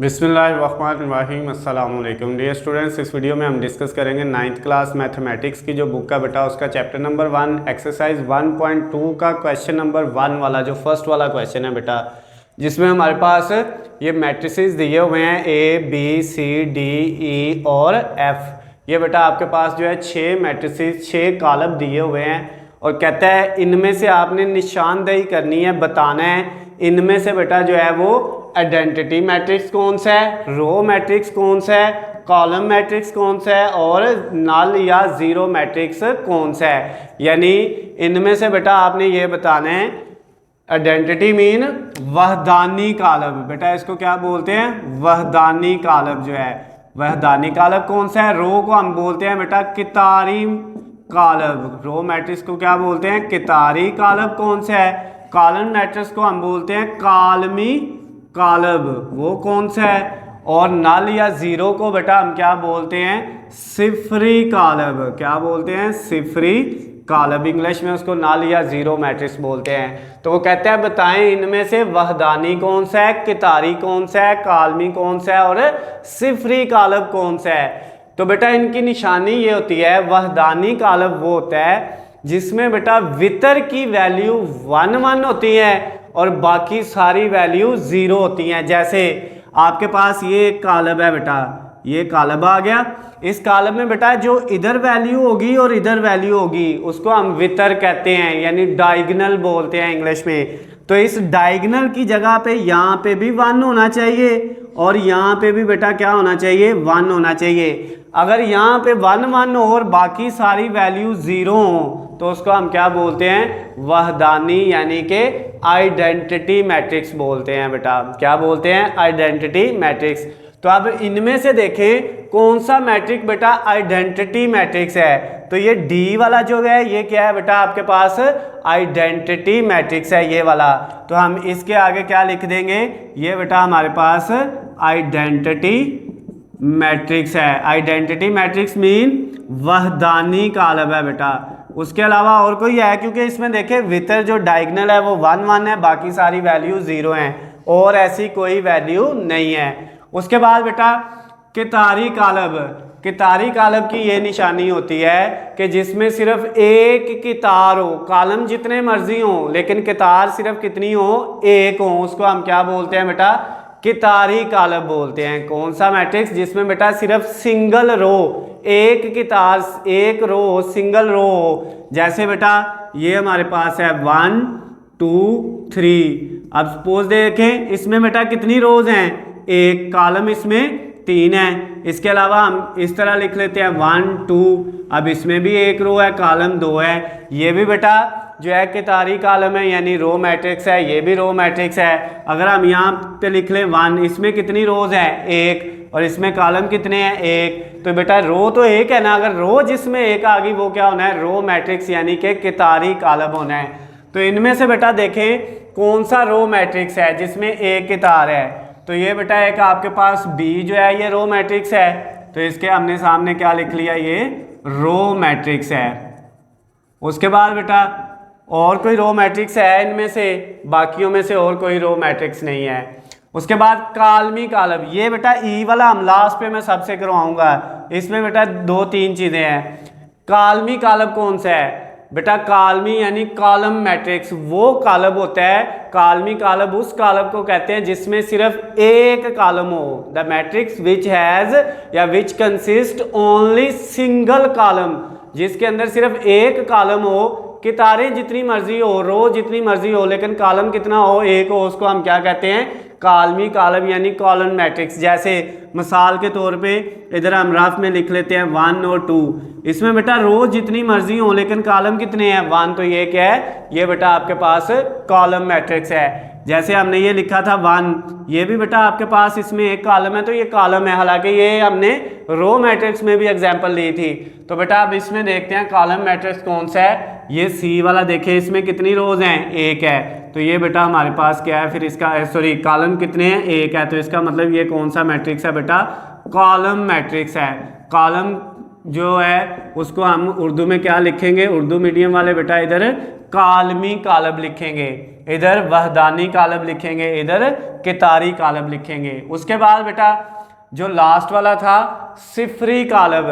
बिस्मिल्लाहिर्रहमानिर्रहीम अस्सलाम वालेकुम डियर स्टूडेंट्स। इस वीडियो में हम डिस्कस करेंगे 9th क्लास मैथमेटिक्स की जो बुक का बेटा उसका चैप्टर नंबर 1 एक्सरसाइज 1.2 का क्वेश्चन नंबर 1 वाला जो फर्स्ट वाला क्वेश्चन है बेटा, जिसमें हमारे पास ये मैट्रिसेस दिए हुए हैं ABCDE और F। ये बेटा आपके पास जो है 6 मैट्रिसेस 6 कॉलम दिए हुए हैं और कहता है इनमें से आपने निशानदेही करनी है, बताना है इनमें से बेटा जो है वो आइडेंटिटी मैट्रिक्स कौन सा है, रो मैट्रिक्स कौन सा है, कॉलम मैट्रिक्स कौन सा है और नल या जीरो मैट्रिक्स कौन सा है। यानी इनमें से बेटा आपने ये बताना है, आइडेंटिटी मीन वहदानी कालब, बेटा इसको क्या बोलते हैं, वहदानी कालब जो है वहदानी कालब कौन सा है। रो को हम बोलते हैं बेटा कितारी कालब, रो मैट्रिक्स को क्या बोलते हैं, कितारी कालब कौन सा है। कॉलम मैट्रिक्स को हम बोलते हैं कालमी कालब, वो कौन सा है। और नल या जीरो को बेटा हम क्या बोलते हैं, सिफरी कालब, क्या बोलते हैं, सिफरी कालब। इंग्लिश में उसको नल या जीरो मैट्रिक्स बोलते हैं। तो वो कहते हैं बताएं इनमें से वहदानी कौन सा है, कितारी कौन सा है, कालमी कौन सा है और सिफरी कालब कौन सा है। तो बेटा इनकी निशानी ये होती है, वहदानी कालब वो होता है जिसमें बेटा वितर की वैल्यू 1 1 होती है और बाकी सारी वैल्यू 0 होती हैं। जैसे आपके पास ये एक कॉलम है बेटा, ये कॉलम आ गया, इस कॉलम में बेटा जो इधर वैल्यू होगी और इधर वैल्यू होगी उसको हम वितर कहते हैं, यानी डायगोनल बोलते हैं इंग्लिश में। तो इस डायगोनल की जगह पे यहाँ पे भी 1 होना चाहिए और यहाँ पे भी बेटा क्या होना चाहिए, 1 होना चाहिए। अगर यहाँ पे 1 1 हो और बाकी सारी वैल्यू 0 हो तो उसको हम क्या बोलते हैं, वहदानी यानी कि आइडेंटिटी मैट्रिक्स बोलते हैं बेटा। क्या बोलते हैं, आइडेंटिटी मैट्रिक्स। तो अब इनमें से देखें कौन सा मैट्रिक्स बेटा आइडेंटिटी मैट्रिक्स है। तो ये डी वाला जो है ये क्या है बेटा, आपके पास आइडेंटिटी मैट्रिक्स है ये वाला। तो हम इसके आगे क्या लिख देंगे, ये बेटा हमारे पास आइडेंटिटी मैट्रिक्स है। आइडेंटिटी मैट्रिक्स मीन वहदानी कालब है बेटा। उसके अलावा और कोई है, क्योंकि इसमें देखें वितर जो डायगोनल है वो 1 1 है, बाकी सारी वैल्यू 0 हैं और ऐसी कोई वैल्यू नहीं है। उसके बाद बेटा कितारी कालब, कितारी कालब की ये निशानी होती है कि जिसमें सिर्फ एक कितार हो, कॉलम जितने मर्जी हो लेकिन कितार सिर्फ कितनी हो, एक हो, उसको हम क्या बोलते हैं बेटा, कितारी कालब बोलते हैं। कौन सा मैट्रिक्स, जिसमें बेटा सिर्फ सिंगल रो, एक कितार एक रो सिंगल रो हो। जैसे बेटा ये हमारे पास है 1 2 3। अब सपोज देखें इसमें बेटा कितनी रोज हैं, एक कॉलम इसमें 3 है। इसके अलावा हम इस तरह लिख लेते हैं 1 2, अब इसमें भी एक रो है, कॉलम 2 है। ये भी बेटा जो है कितारी कॉलम है यानी रो मैट्रिक्स है, ये भी रो मैट्रिक्स है। अगर हम यहाँ पे लिख लें 1, इसमें कितनी रोज हैं, एक, और इसमें कॉलम कितने हैं, एक। तो बेटा रो तो एक है ना, अगर रो जिसमें एक आ गई वो क्या होना है, रो मैट्रिक्स यानी कि कितारी कॉलम होना है। तो इनमें से बेटा देखें कौन सा रो मैट्रिक्स है जिसमें एक कितार है। तो ये बेटा एक आपके पास बी जो है ये रो मैट्रिक्स है, तो इसके हमने सामने क्या लिख लिया, ये रो मैट्रिक्स है। उसके बाद बेटा और कोई रो मैट्रिक्स है इनमें से, बाकियों में से और कोई रो मैट्रिक्स नहीं है। उसके बाद कालमी कालब, ये बेटा ई वाला हम लास्ट पे मैं सबसे करवाऊंगा। इसमें बेटा 2 3 चीजें हैं। कालमी कालब कौन सा है बेटा, कालमी यानी कॉलम मैट्रिक्स, वो कालब होता है, कालमी कालब उस कालब को कहते हैं जिसमें सिर्फ एक कॉलम हो। द मैट्रिक्स विच हैज या which consist only single column, जिसके अंदर सिर्फ एक कॉलम हो, कितारें जितनी मर्जी हो, रो जितनी मर्जी हो, लेकिन कॉलम कितना हो, एक हो, उसको हम क्या कहते हैं, कालमी कॉलम यानी कॉलम मैट्रिक्स। जैसे मिसाल के तौर पे इधर हम रफ में लिख लेते हैं 1 और 2। इसमें बेटा रो जितनी मर्जी हो लेकिन कॉलम कितने हैं, 1, तो ये क्या है, ये बेटा आपके पास कॉलम मैट्रिक्स है। जैसे हमने ये लिखा था 1, ये भी बेटा आपके पास इसमें एक कॉलम है तो ये कॉलम है, हालांकि ये हमने रो मैट्रिक्स में भी एग्जांपल ली थी। तो बेटा अब इसमें देखते हैं कॉलम मैट्रिक्स कौन सा है। ये सी वाला देखें इसमें कितनी रोज हैं, एक है, तो ये बेटा हमारे पास क्या है, फिर इसका सॉरी कॉलम कितने हैं, एक है, तो इसका मतलब ये कौन सा मैट्रिक्स है बेटा, कॉलम मैट्रिक्स है। कॉलम जो है उसको हम उर्दू में क्या लिखेंगे, उर्दू मीडियम वाले बेटा इधर कालमी कालब लिखेंगे, इधर वहदानी कालब लिखेंगे, इधर कितारी कालब लिखेंगे। उसके बाद बेटा जो लास्ट वाला था सिफरी कालब।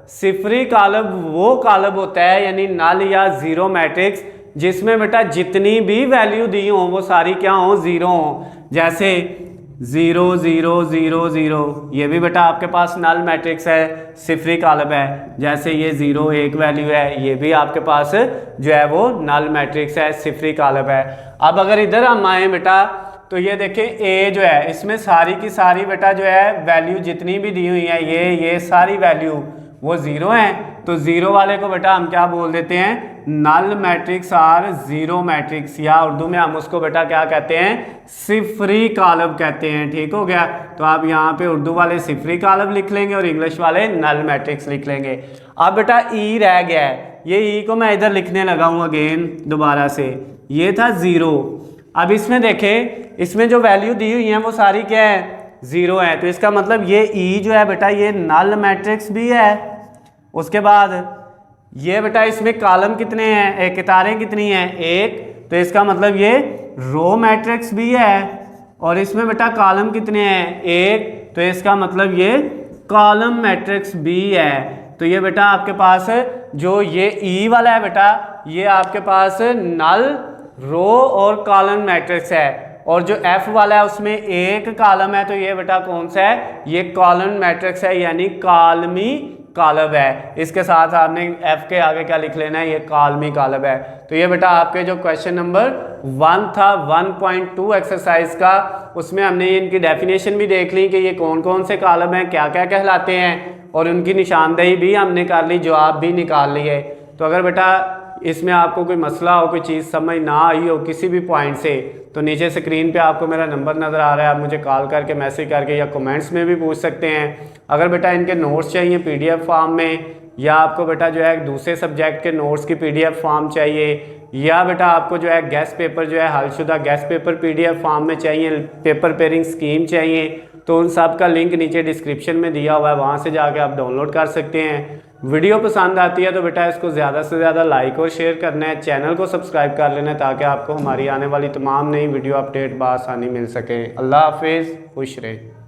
सिफरी कालब वो कालब होता है यानी नल या जीरो मैट्रिक्स जिसमें बेटा जितनी भी वैल्यू दी हो वो सारी क्या हो, जीरो हो। जैसे 0 0 0 0, ये भी बेटा आपके पास नल मैट्रिक्स है, सिफरी कालब है। जैसे ये 0 एक वैल्यू है, ये भी आपके पास जो है वो नल मैट्रिक्स है, सिफरी कालब है। अब अगर इधर हम आए बेटा तो ये देखें ए जो है इसमें सारी की सारी बेटा जो है वैल्यू जितनी भी दी हुई है ये सारी वैल्यू वो जीरो है। तो जीरो वाले को बेटा हम क्या बोल देते हैं, नल मैट्रिक्स और जीरो मैट्रिक्स, या उर्दू में हम उसको बेटा क्या कहते हैं, सिफरी कालब कहते हैं। ठीक हो गया। तो आप यहाँ पे उर्दू वाले सिफरी कालब लिख लेंगे और इंग्लिश वाले नल मैट्रिक्स लिख लेंगे। अब बेटा ई रह गया है, ये ई को मैं इधर लिखने लगा हूँ अगेन दोबारा से। ये था जीरो। अब इसमें देखें इसमें जो वैल्यू दी हुई है वो सारी क्या है, जीरो है। तो इसका मतलब ये ई जो है बेटा ये नल मैट्रिक्स भी है। उसके बाद ये बेटा इसमें कॉलम कितने हैं, कितारें कितनी हैं, एक। तो इसका मतलब ये रो मैट्रिक्स भी है। और इसमें बेटा कॉलम कितने हैं, एक। तो इसका मतलब ये कॉलम मैट्रिक्स भी है। तो ये बेटा आपके पास जो ये ई वाला है बेटा ये आपके पास नल रो और कॉलम मैट्रिक्स है। और जो एफ वाला है उसमें एक कॉलम है, तो ये बेटा कौन सा है, ये कॉलम मैट्रिक्स है यानी कालमी कालब है। इसके साथ आपने एफ के आगे क्या लिख लेना है, ये कालमी कालब है। तो ये बेटा आपके जो क्वेश्चन नंबर 1 था 1.2 एक्सरसाइज का, उसमें हमने इनकी डेफिनेशन भी देख ली कि ये कौन कौन से कालब हैं, क्या क्या कहलाते हैं, और उनकी निशानदेही भी हमने कर ली, जवाब भी निकाल लिए। तो अगर बेटा इसमें आपको कोई मसला हो, कोई चीज़ समझ ना आई हो किसी भी पॉइंट से, तो नीचे स्क्रीन पे आपको मेरा नंबर नज़र आ रहा है, आप मुझे कॉल करके मैसेज करके या कमेंट्स में भी पूछ सकते हैं। अगर बेटा इनके नोट्स चाहिए पीडीएफ फॉर्म में, या आपको बेटा जो है दूसरे सब्जेक्ट के नोट्स की पीडीएफ फॉर्म चाहिए, या बेटा आपको जो है गेस्ट पेपर जो है हलशुदा गेस्ट पेपर पीडीएफ फॉर्म में चाहिए, पेपर पेयरिंग स्कीम चाहिए, तो उन सब का लिंक नीचे डिस्क्रिप्शन में दिया हुआ है, वहाँ से जाके आप डाउनलोड कर सकते हैं। वीडियो पसंद आती है तो बेटा इसको ज़्यादा से ज़्यादा लाइक और शेयर करना है, चैनल को सब्सक्राइब कर लेना है ताकि आपको हमारी आने वाली तमाम नई वीडियो अपडेट बआसानी मिल सके। अल्लाह हाफिज़, खुश रहे।